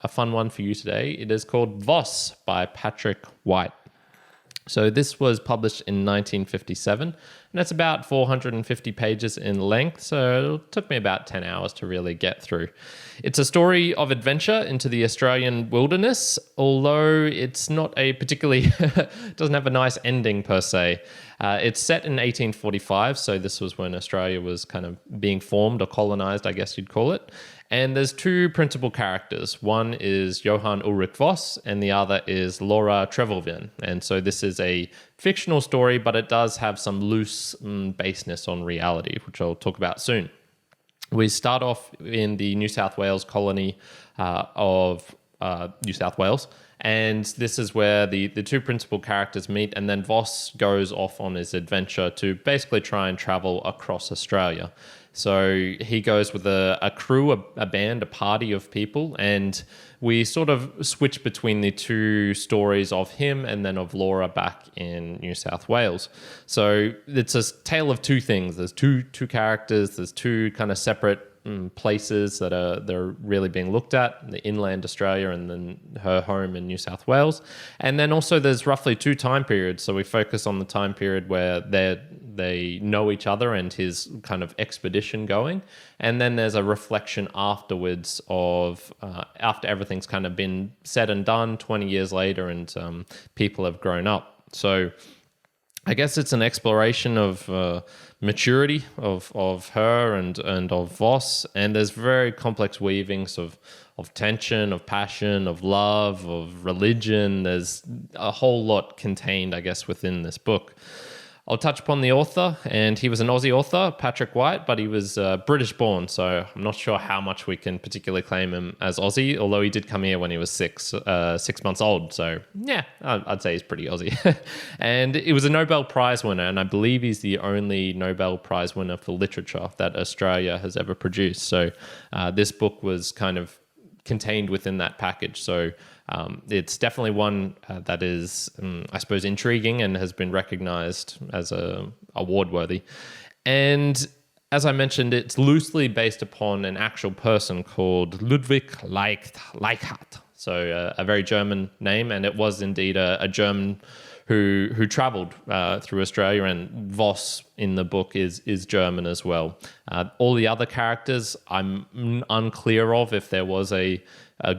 a fun one for you today. It is called Voss by Patrick White. So this was published in 1957, and it's about 450 pages in length, so it took me about 10 hours to really get through. It's a story of adventure into the Australian wilderness, although it's not a particularly, doesn't have a nice ending per se. It's set in 1845, so this was when Australia was kind of being formed or colonized, I guess you'd call it. And there's two principal characters. One is Johann Ulrich Voss, and the other is Laura Trevelyan. And so this is a fictional story, but it does have some loose baseness on reality, which I'll talk about soon. We start off in the New South Wales colony of New South Wales, and this is where the two principal characters meet, and then Voss goes off on his adventure to basically try and travel across Australia. So he goes with a crew, a band, a party of people, and we sort of switch between the two stories of him and then of Laura back in New South Wales. So it's a tale of two things. There's two characters, there's two kind of separate places that they're really being looked at, the inland Australia and then her home in New South Wales. And then also there's roughly two time periods. So we focus on the time period where they know each other and his kind of expedition going. And then there's a reflection afterwards of after everything's kind of been said and done 20 years later and people have grown up. So I guess it's an exploration of maturity of her and of Voss, and there's very complex weavings of tension, of passion, of love, of religion. There's a whole lot contained, I guess, within this book. I'll touch upon the author, and he was an Aussie author, Patrick White, but he was British born, so I'm not sure how much we can particularly claim him as Aussie, although he did come here when he was 6 months old, so yeah, I'd say he's pretty Aussie. And he was a Nobel Prize winner, and I believe he's the only Nobel Prize winner for literature that Australia has ever produced, so this book was kind of contained within that package, so it's definitely one that is, I suppose, intriguing and has been recognized as award-worthy. And as I mentioned, it's loosely based upon an actual person called Ludwig Leichhardt. So a very German name, and it was indeed a German who traveled through Australia, and Voss in the book is German as well. All the other characters, I'm unclear of if there was a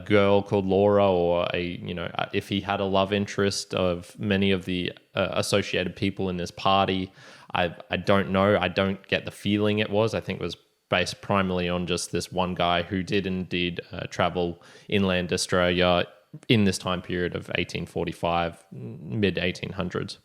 girl called Laura or if he had a love interest of many of the associated people in his party. I don't know. I don't get the feeling it was. I think it was based primarily on just this one guy who did indeed travel inland Australia in this time period of 1845, mid-1800s.